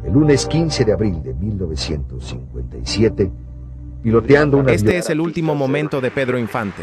el lunes 15 de abril de 1957, piloteando una Este es avioneta el último momento de Pedro Infante.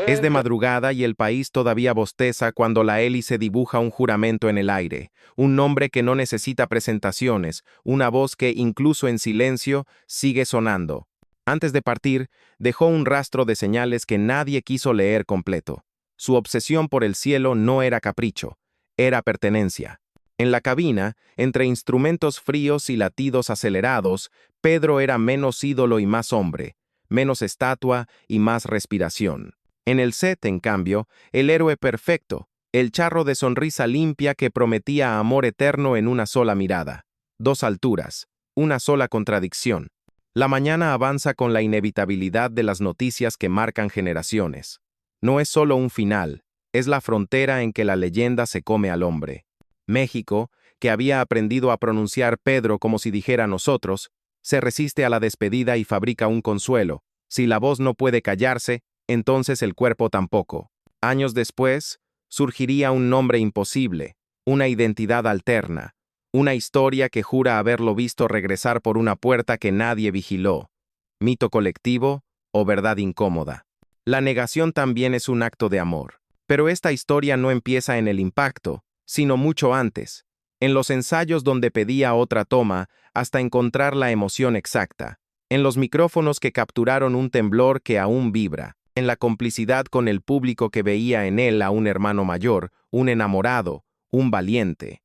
Es de madrugada y el país todavía bosteza cuando la hélice dibuja un juramento en el aire, un nombre que no necesita presentaciones, una voz que, incluso en silencio, sigue sonando. Antes de partir, dejó un rastro de señales que nadie quiso leer completo. Su obsesión por el cielo no era capricho, era pertenencia. En la cabina, entre instrumentos fríos y latidos acelerados, Pedro era menos ídolo y más hombre, menos estatua y más respiración. En el set, en cambio, el héroe perfecto, el charro de sonrisa limpia que prometía amor eterno en una sola mirada. Dos alturas, una sola contradicción. La mañana avanza con la inevitabilidad de las noticias que marcan generaciones. No es solo un final, es la frontera en que la leyenda se come al hombre. México, que había aprendido a pronunciar Pedro como si dijera nosotros, se resiste a la despedida y fabrica un consuelo. Si la voz no puede callarse, entonces el cuerpo tampoco. Años después, surgiría un nombre imposible, una identidad alterna, una historia que jura haberlo visto regresar por una puerta que nadie vigiló. Mito colectivo o verdad incómoda. La negación también es un acto de amor. Pero esta historia no empieza en el impacto, sino mucho antes, en los ensayos donde pedía otra toma hasta encontrar la emoción exacta, en los micrófonos que capturaron un temblor que aún vibra, en la complicidad con el público que veía en él a un hermano mayor, un enamorado, un valiente.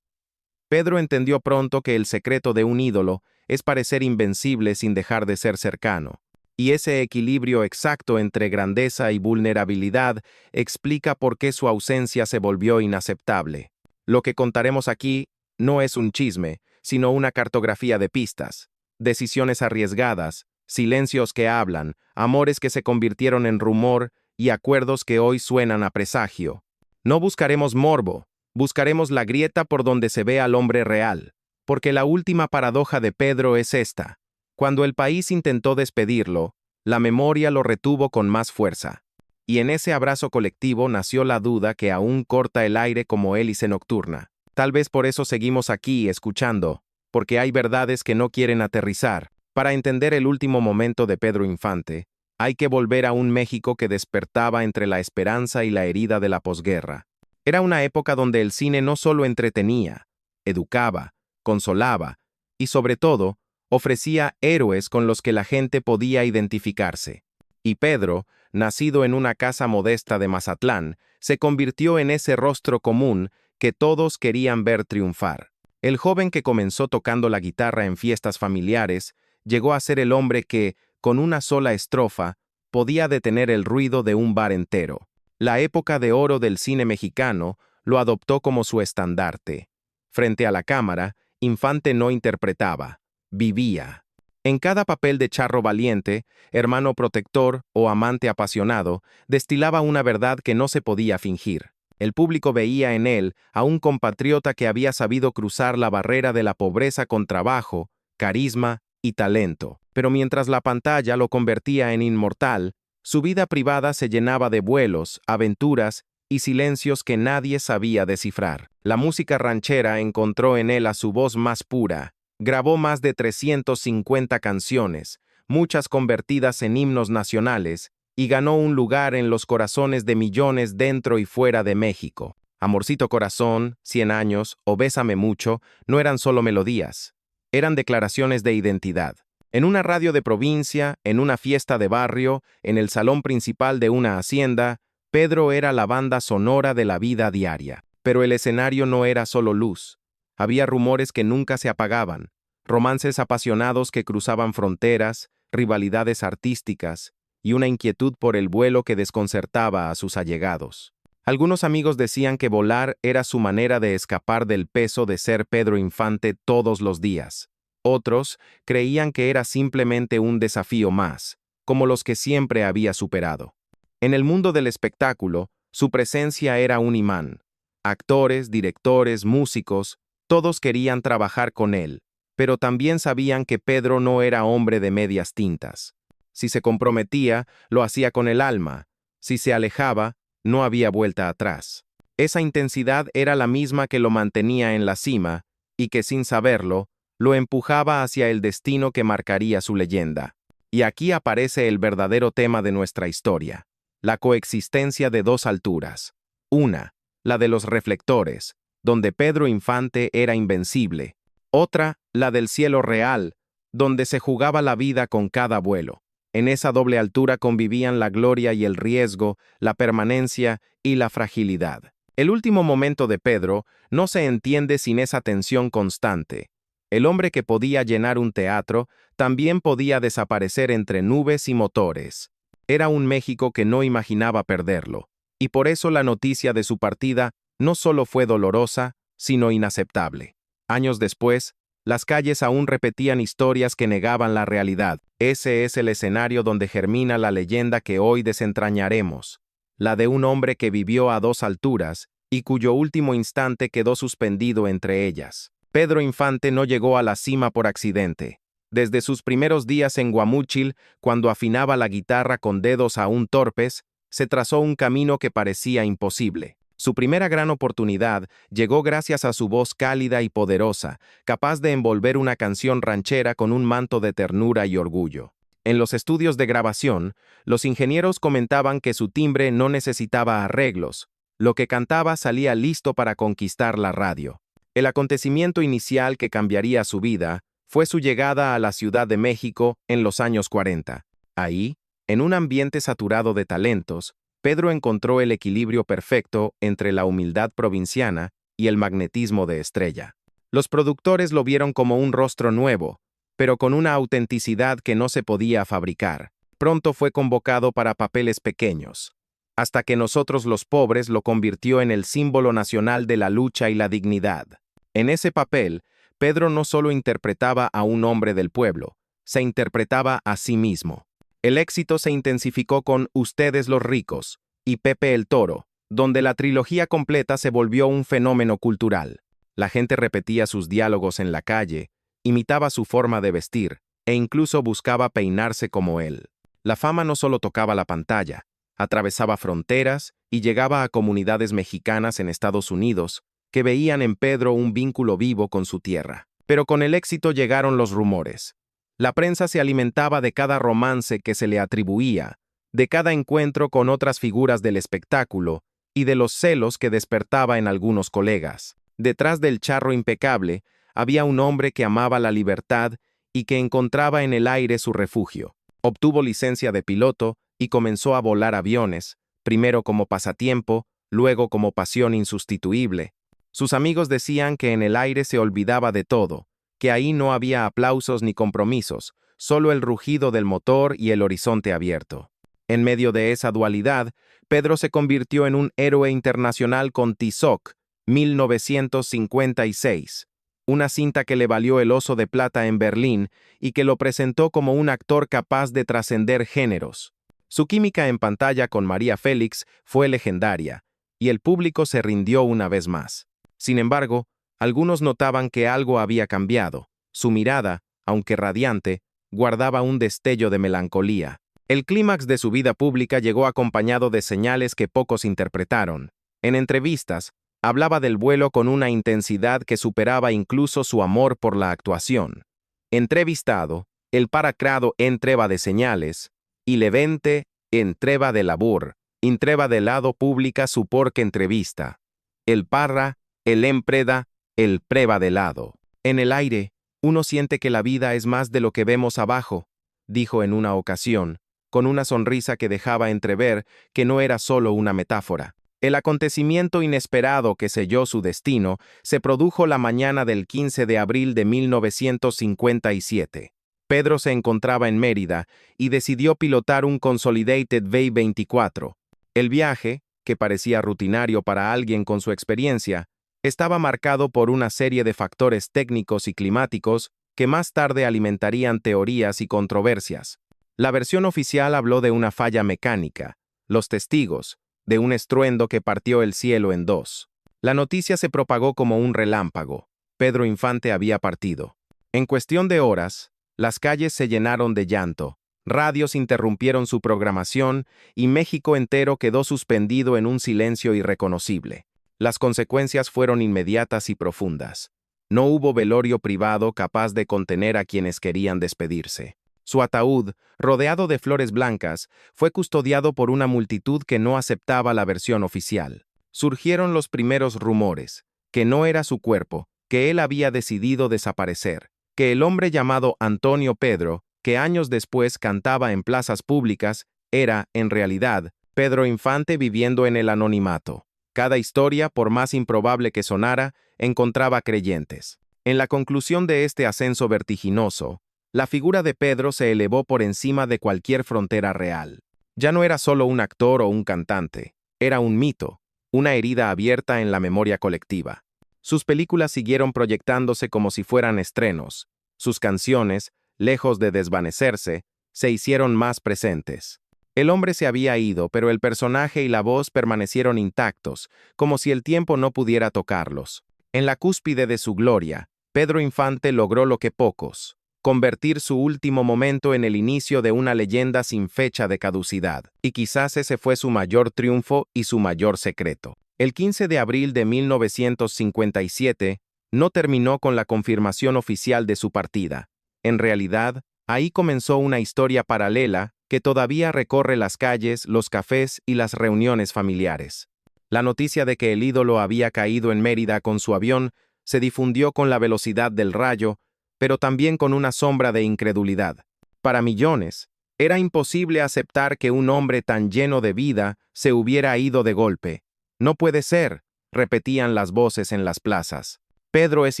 Pedro entendió pronto que el secreto de un ídolo es parecer invencible sin dejar de ser cercano. Y ese equilibrio exacto entre grandeza y vulnerabilidad explica por qué su ausencia se volvió inaceptable. Lo que contaremos aquí no es un chisme, sino una cartografía de pistas, decisiones arriesgadas, silencios que hablan, amores que se convirtieron en rumor y acuerdos que hoy suenan a presagio. No buscaremos morbo, buscaremos la grieta por donde se ve al hombre real, porque la última paradoja de Pedro es esta. Cuando el país intentó despedirlo, la memoria lo retuvo con más fuerza. Y en ese abrazo colectivo nació la duda que aún corta el aire como hélice nocturna. Tal vez por eso seguimos aquí escuchando, porque hay verdades que no quieren aterrizar. Para entender el último momento de Pedro Infante, hay que volver a un México que despertaba entre la esperanza y la herida de la posguerra. Era una época donde el cine no solo entretenía, educaba, consolaba y, sobre todo, ofrecía héroes con los que la gente podía identificarse. Y Pedro, nacido en una casa modesta de Mazatlán, se convirtió en ese rostro común que todos querían ver triunfar. El joven que comenzó tocando la guitarra en fiestas familiares llegó a ser el hombre que, con una sola estrofa, podía detener el ruido de un bar entero. La época de oro del cine mexicano lo adoptó como su estandarte. Frente a la cámara, Infante no interpretaba, vivía. En cada papel de charro valiente, hermano protector o amante apasionado, destilaba una verdad que no se podía fingir. El público veía en él a un compatriota que había sabido cruzar la barrera de la pobreza con trabajo, carisma y talento. Pero mientras la pantalla lo convertía en inmortal, su vida privada se llenaba de vuelos, aventuras y silencios que nadie sabía descifrar. La música ranchera encontró en él a su voz más pura. Grabó más de 350 canciones, muchas convertidas en himnos nacionales, y ganó un lugar en los corazones de millones dentro y fuera de México. Amorcito Corazón, 100 años o Bésame Mucho no eran solo melodías, eran declaraciones de identidad. En una radio de provincia, en una fiesta de barrio, en el salón principal de una hacienda, Pedro era la banda sonora de la vida diaria. Pero el escenario no era solo luz. Había rumores que nunca se apagaban, romances apasionados que cruzaban fronteras, rivalidades artísticas y una inquietud por el vuelo que desconcertaba a sus allegados. Algunos amigos decían que volar era su manera de escapar del peso de ser Pedro Infante todos los días. Otros creían que era simplemente un desafío más, como los que siempre había superado. En el mundo del espectáculo, su presencia era un imán. Actores, directores, músicos, todos querían trabajar con él, pero también sabían que Pedro no era hombre de medias tintas. Si se comprometía, lo hacía con el alma. Si se alejaba, no había vuelta atrás. Esa intensidad era la misma que lo mantenía en la cima, y que sin saberlo, lo empujaba hacia el destino que marcaría su leyenda. Y aquí aparece el verdadero tema de nuestra historia: la coexistencia de dos alturas. Una, la de los reflectores, donde Pedro Infante era invencible. Otra, la del cielo real, donde se jugaba la vida con cada vuelo. En esa doble altura convivían la gloria y el riesgo, la permanencia y la fragilidad. El último momento de Pedro no se entiende sin esa tensión constante. El hombre que podía llenar un teatro también podía desaparecer entre nubes y motores. Era un México que no imaginaba perderlo, y por eso la noticia de su partida no solo fue dolorosa, sino inaceptable. Años después, las calles aún repetían historias que negaban la realidad. Ese es el escenario donde germina la leyenda que hoy desentrañaremos, la de un hombre que vivió a dos alturas y cuyo último instante quedó suspendido entre ellas. Pedro Infante no llegó a la cima por accidente. Desde sus primeros días en Guamúchil, cuando afinaba la guitarra con dedos aún torpes, se trazó un camino que parecía imposible. Su primera gran oportunidad llegó gracias a su voz cálida y poderosa, capaz de envolver una canción ranchera con un manto de ternura y orgullo. En los estudios de grabación, los ingenieros comentaban que su timbre no necesitaba arreglos. Lo que cantaba salía listo para conquistar la radio. El acontecimiento inicial que cambiaría su vida fue su llegada a la Ciudad de México en los años 40. Ahí, en un ambiente saturado de talentos, Pedro encontró el equilibrio perfecto entre la humildad provinciana y el magnetismo de estrella. Los productores lo vieron como un rostro nuevo, pero con una autenticidad que no se podía fabricar. Pronto fue convocado para papeles pequeños, hasta que Nosotros los Pobres lo convirtió en el símbolo nacional de la lucha y la dignidad. En ese papel, Pedro no solo interpretaba a un hombre del pueblo, se interpretaba a sí mismo. El éxito se intensificó con Ustedes los ricos y Pepe el Toro, donde la trilogía completa se volvió un fenómeno cultural. La gente repetía sus diálogos en la calle, imitaba su forma de vestir e incluso buscaba peinarse como él. La fama no solo tocaba la pantalla, atravesaba fronteras y llegaba a comunidades mexicanas en Estados Unidos que veían en Pedro un vínculo vivo con su tierra. Pero con el éxito llegaron los rumores. La prensa se alimentaba de cada romance que se le atribuía, de cada encuentro con otras figuras del espectáculo y de los celos que despertaba en algunos colegas. Detrás del charro impecable había un hombre que amaba la libertad y que encontraba en el aire su refugio. Obtuvo licencia de piloto y comenzó a volar aviones, primero como pasatiempo, luego como pasión insustituible. Sus amigos decían que en el aire se olvidaba de todo, que ahí no había aplausos ni compromisos, solo el rugido del motor y el horizonte abierto. En medio de esa dualidad, Pedro se convirtió en un héroe internacional con Tizoc, 1956, una cinta que le valió el Oso de Plata en Berlín y que lo presentó como un actor capaz de trascender géneros. Su química en pantalla con María Félix fue legendaria, y el público se rindió una vez más. Sin embargo, algunos notaban que algo había cambiado. Su mirada, aunque radiante, guardaba un destello de melancolía. El clímax de su vida pública llegó acompañado de señales que pocos interpretaron. En entrevistas, hablaba del vuelo con una intensidad que superaba incluso su amor por la actuación. Entrevistado, el paracrado entreva de señales, y levente entreva de labor, entreva de lado pública su porque entrevista. El parra, el empreda, el preva de lado. En el aire, uno siente que la vida es más de lo que vemos abajo, dijo en una ocasión, con una sonrisa que dejaba entrever que no era solo una metáfora. El acontecimiento inesperado que selló su destino se produjo la mañana del 15 de abril de 1957. Pedro se encontraba en Mérida y decidió pilotar un Consolidated V-24. El viaje, que parecía rutinario para alguien con su experiencia, estaba marcado por una serie de factores técnicos y climáticos que más tarde alimentarían teorías y controversias. La versión oficial habló de una falla mecánica, los testigos, de un estruendo que partió el cielo en dos. La noticia se propagó como un relámpago. Pedro Infante había partido. En cuestión de horas, las calles se llenaron de llanto, radios interrumpieron su programación y México entero quedó suspendido en un silencio irreconocible. Las consecuencias fueron inmediatas y profundas. No hubo velorio privado capaz de contener a quienes querían despedirse. Su ataúd, rodeado de flores blancas, fue custodiado por una multitud que no aceptaba la versión oficial. Surgieron los primeros rumores, que no era su cuerpo, que él había decidido desaparecer, que el hombre llamado Antonio Pedro, que años después cantaba en plazas públicas, era, en realidad, Pedro Infante viviendo en el anonimato. Cada historia, por más improbable que sonara, encontraba creyentes. En la conclusión de este ascenso vertiginoso, la figura de Pedro se elevó por encima de cualquier frontera real. Ya no era solo un actor o un cantante, era un mito, una herida abierta en la memoria colectiva. Sus películas siguieron proyectándose como si fueran estrenos. Sus canciones, lejos de desvanecerse, se hicieron más presentes. El hombre se había ido, pero el personaje y la voz permanecieron intactos, como si el tiempo no pudiera tocarlos. En la cúspide de su gloria, Pedro Infante logró lo que pocos: convertir su último momento en el inicio de una leyenda sin fecha de caducidad. Y quizás ese fue su mayor triunfo y su mayor secreto. El 15 de abril de 1957 no terminó con la confirmación oficial de su partida. En realidad, ahí comenzó una historia paralela que todavía recorre las calles, los cafés y las reuniones familiares. La noticia de que el ídolo había caído en Mérida con su avión se difundió con la velocidad del rayo, pero también con una sombra de incredulidad. Para millones, era imposible aceptar que un hombre tan lleno de vida se hubiera ido de golpe. «No puede ser», repetían las voces en las plazas. «Pedro es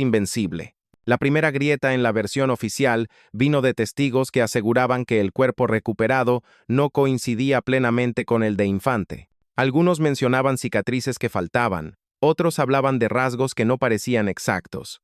invencible». La primera grieta en la versión oficial vino de testigos que aseguraban que el cuerpo recuperado no coincidía plenamente con el de Infante. Algunos mencionaban cicatrices que faltaban, otros hablaban de rasgos que no parecían exactos.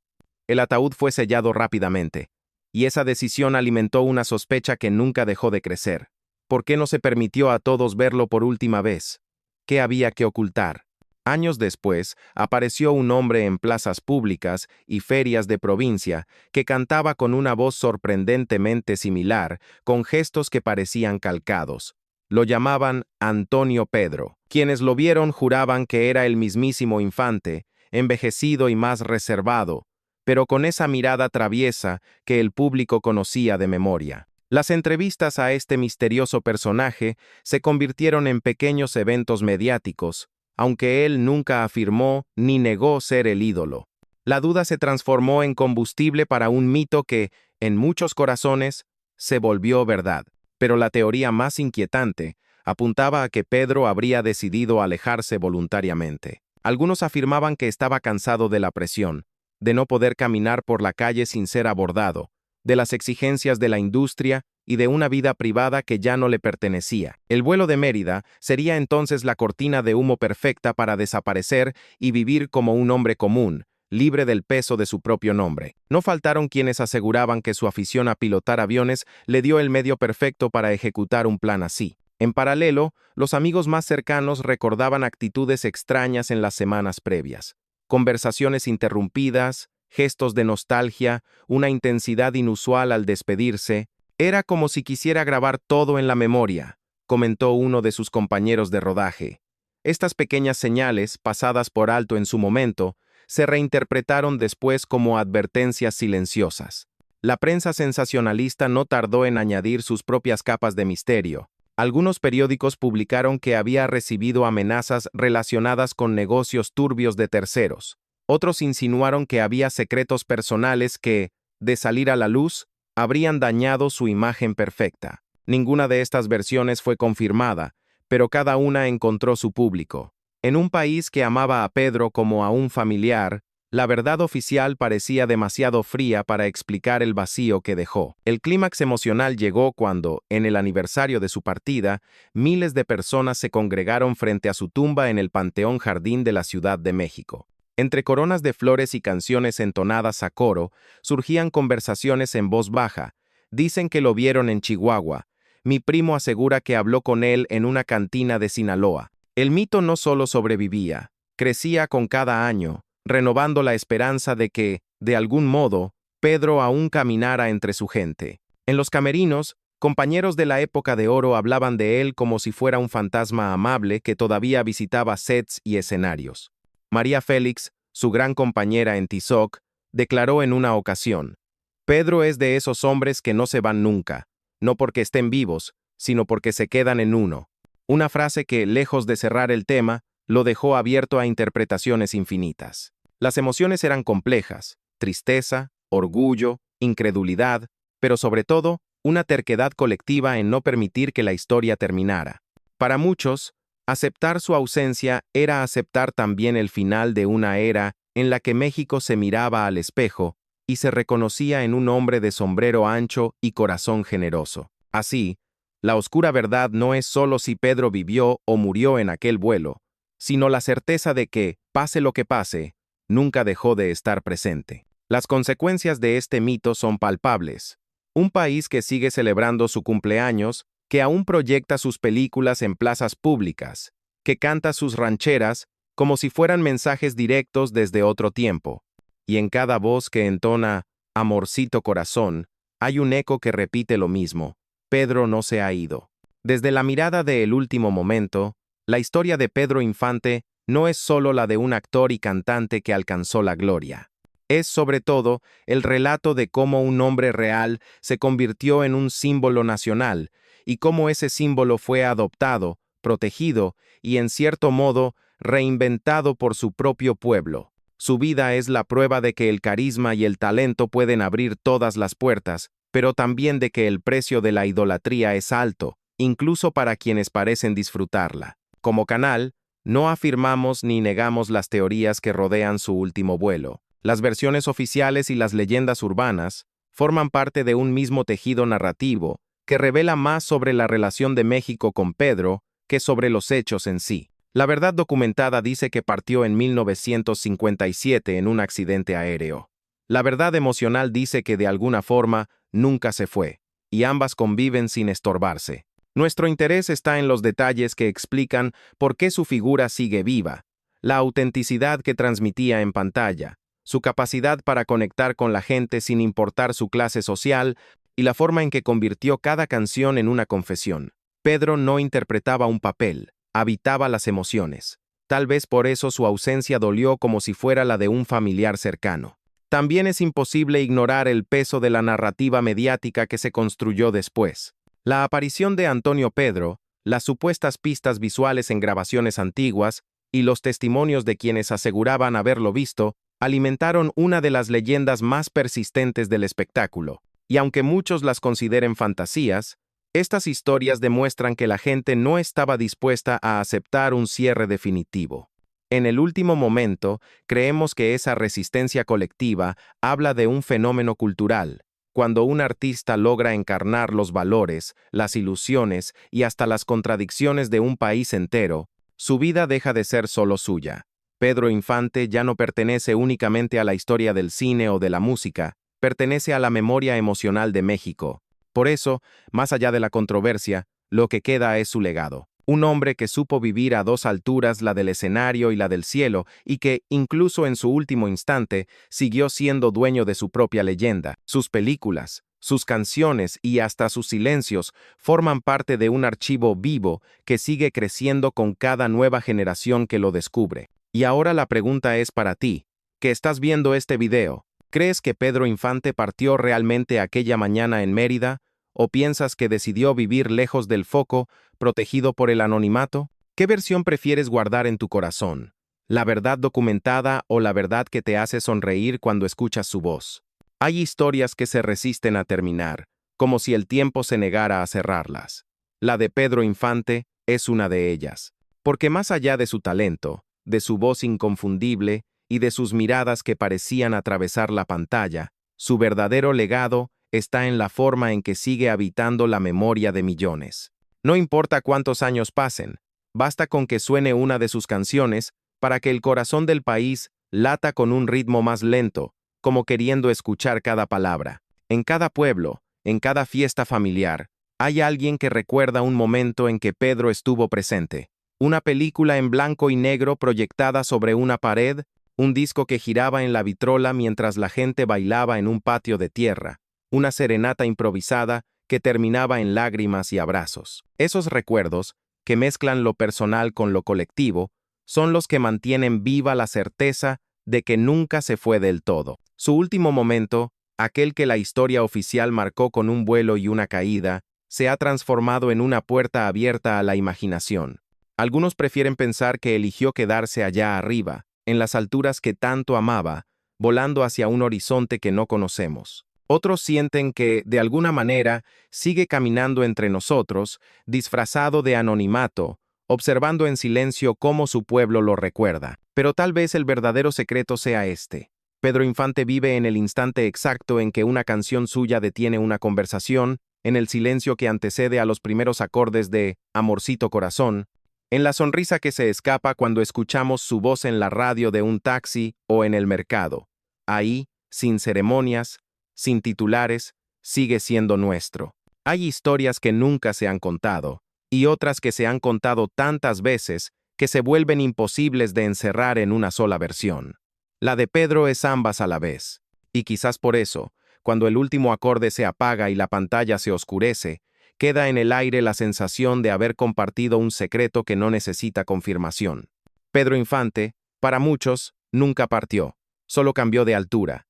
El ataúd fue sellado rápidamente, y esa decisión alimentó una sospecha que nunca dejó de crecer. ¿Por qué no se permitió a todos verlo por última vez? ¿Qué había que ocultar? Años después, apareció un hombre en plazas públicas y ferias de provincia que cantaba con una voz sorprendentemente similar, con gestos que parecían calcados. Lo llamaban Antonio Pedro. Quienes lo vieron juraban que era el mismísimo Infante, envejecido y más reservado, pero con esa mirada traviesa que el público conocía de memoria. Las entrevistas a este misterioso personaje se convirtieron en pequeños eventos mediáticos, aunque él nunca afirmó ni negó ser el ídolo. La duda se transformó en combustible para un mito que, en muchos corazones, se volvió verdad. Pero la teoría más inquietante apuntaba a que Pedro habría decidido alejarse voluntariamente. Algunos afirmaban que estaba cansado de la presión, de no poder caminar por la calle sin ser abordado, de las exigencias de la industria y de una vida privada que ya no le pertenecía. El vuelo de Mérida sería entonces la cortina de humo perfecta para desaparecer y vivir como un hombre común, libre del peso de su propio nombre. No faltaron quienes aseguraban que su afición a pilotar aviones le dio el medio perfecto para ejecutar un plan así. En paralelo, los amigos más cercanos recordaban actitudes extrañas en las semanas previas. Conversaciones interrumpidas, gestos de nostalgia, una intensidad inusual al despedirse. «Era como si quisiera grabar todo en la memoria», comentó uno de sus compañeros de rodaje. Estas pequeñas señales, pasadas por alto en su momento, se reinterpretaron después como advertencias silenciosas. La prensa sensacionalista no tardó en añadir sus propias capas de misterio. Algunos periódicos publicaron que había recibido amenazas relacionadas con negocios turbios de terceros. Otros insinuaron que había secretos personales que, de salir a la luz, habrían dañado su imagen perfecta. Ninguna de estas versiones fue confirmada, pero cada una encontró su público. En un país que amaba a Pedro como a un familiar, la verdad oficial parecía demasiado fría para explicar el vacío que dejó. El clímax emocional llegó cuando, en el aniversario de su partida, miles de personas se congregaron frente a su tumba en el Panteón Jardín de la Ciudad de México. Entre coronas de flores y canciones entonadas a coro, surgían conversaciones en voz baja. Dicen que lo vieron en Chihuahua. Mi primo asegura que habló con él en una cantina de Sinaloa. El mito no solo sobrevivía, crecía con cada año, renovando la esperanza de que, de algún modo, Pedro aún caminara entre su gente. En los camerinos, compañeros de la época de oro hablaban de él como si fuera un fantasma amable que todavía visitaba sets y escenarios. María Félix, su gran compañera en Tizoc, declaró en una ocasión: Pedro es de esos hombres que no se van nunca, no porque estén vivos, sino porque se quedan en uno. Una frase que, lejos de cerrar el tema, lo dejó abierto a interpretaciones infinitas. Las emociones eran complejas: tristeza, orgullo, incredulidad, pero sobre todo, una terquedad colectiva en no permitir que la historia terminara. Para muchos, aceptar su ausencia era aceptar también el final de una era en la que México se miraba al espejo y se reconocía en un hombre de sombrero ancho y corazón generoso. Así, la oscura verdad no es solo si Pedro vivió o murió en aquel vuelo, sino la certeza de que, pase lo que pase, nunca dejó de estar presente. Las consecuencias de este mito son palpables. Un país que sigue celebrando su cumpleaños, que aún proyecta sus películas en plazas públicas, que canta sus rancheras como si fueran mensajes directos desde otro tiempo. Y en cada voz que entona "Amorcito corazón", hay un eco que repite lo mismo: Pedro no se ha ido. Desde la mirada de El último momento, la historia de Pedro Infante no es solo la de un actor y cantante que alcanzó la gloria. Es, sobre todo, el relato de cómo un hombre real se convirtió en un símbolo nacional y cómo ese símbolo fue adoptado, protegido y, en cierto modo, reinventado por su propio pueblo. Su vida es la prueba de que el carisma y el talento pueden abrir todas las puertas, pero también de que el precio de la idolatría es alto, incluso para quienes parecen disfrutarla. Como canal, no afirmamos ni negamos las teorías que rodean su último vuelo. Las versiones oficiales y las leyendas urbanas forman parte de un mismo tejido narrativo que revela más sobre la relación de México con Pedro que sobre los hechos en sí. La verdad documentada dice que partió en 1957 en un accidente aéreo. La verdad emocional dice que de alguna forma nunca se fue, y ambas conviven sin estorbarse. Nuestro interés está en los detalles que explican por qué su figura sigue viva, la autenticidad que transmitía en pantalla, su capacidad para conectar con la gente sin importar su clase social y la forma en que convirtió cada canción en una confesión. Pedro no interpretaba un papel, habitaba las emociones. Tal vez por eso su ausencia dolió como si fuera la de un familiar cercano. También es imposible ignorar el peso de la narrativa mediática que se construyó después. La aparición de Antonio Pedro, las supuestas pistas visuales en grabaciones antiguas y los testimonios de quienes aseguraban haberlo visto, alimentaron una de las leyendas más persistentes del espectáculo. Y aunque muchos las consideren fantasías, estas historias demuestran que la gente no estaba dispuesta a aceptar un cierre definitivo. En el último momento, creemos que esa resistencia colectiva habla de un fenómeno cultural. Cuando un artista logra encarnar los valores, las ilusiones y hasta las contradicciones de un país entero, su vida deja de ser solo suya. Pedro Infante ya no pertenece únicamente a la historia del cine o de la música, pertenece a la memoria emocional de México. Por eso, más allá de la controversia, lo que queda es su legado. Un hombre que supo vivir a dos alturas, la del escenario y la del cielo, y que, incluso en su último instante, siguió siendo dueño de su propia leyenda. Sus películas, sus canciones y hasta sus silencios forman parte de un archivo vivo que sigue creciendo con cada nueva generación que lo descubre. Y ahora la pregunta es para ti, que estás viendo este video. ¿Crees que Pedro Infante partió realmente aquella mañana en Mérida? ¿O piensas que decidió vivir lejos del foco, protegido por el anonimato? ¿Qué versión prefieres guardar en tu corazón? ¿La verdad documentada o la verdad que te hace sonreír cuando escuchas su voz? Hay historias que se resisten a terminar, como si el tiempo se negara a cerrarlas. La de Pedro Infante es una de ellas, porque más allá de su talento, de su voz inconfundible y de sus miradas que parecían atravesar la pantalla, su verdadero legado está en la forma en que sigue habitando la memoria de millones. No importa cuántos años pasen, basta con que suene una de sus canciones para que el corazón del país lata con un ritmo más lento, como queriendo escuchar cada palabra. En cada pueblo, en cada fiesta familiar, hay alguien que recuerda un momento en que Pedro estuvo presente. Una película en blanco y negro proyectada sobre una pared, un disco que giraba en la vitrola mientras la gente bailaba en un patio de tierra, una serenata improvisada que terminaba en lágrimas y abrazos. Esos recuerdos, que mezclan lo personal con lo colectivo, son los que mantienen viva la certeza de que nunca se fue del todo. Su último momento, aquel que la historia oficial marcó con un vuelo y una caída, se ha transformado en una puerta abierta a la imaginación. Algunos prefieren pensar que eligió quedarse allá arriba, en las alturas que tanto amaba, volando hacia un horizonte que no conocemos. Otros sienten que, de alguna manera, sigue caminando entre nosotros, disfrazado de anonimato, observando en silencio cómo su pueblo lo recuerda. Pero tal vez el verdadero secreto sea este. Pedro Infante vive en el instante exacto en que una canción suya detiene una conversación, en el silencio que antecede a los primeros acordes de Amorcito Corazón, en la sonrisa que se escapa cuando escuchamos su voz en la radio de un taxi o en el mercado. Ahí, sin ceremonias, sin titulares, sigue siendo nuestro. Hay historias que nunca se han contado, y otras que se han contado tantas veces que se vuelven imposibles de encerrar en una sola versión. La de Pedro es ambas a la vez, y quizás por eso, cuando el último acorde se apaga y la pantalla se oscurece, queda en el aire la sensación de haber compartido un secreto que no necesita confirmación. Pedro Infante, para muchos, nunca partió, solo cambió de altura,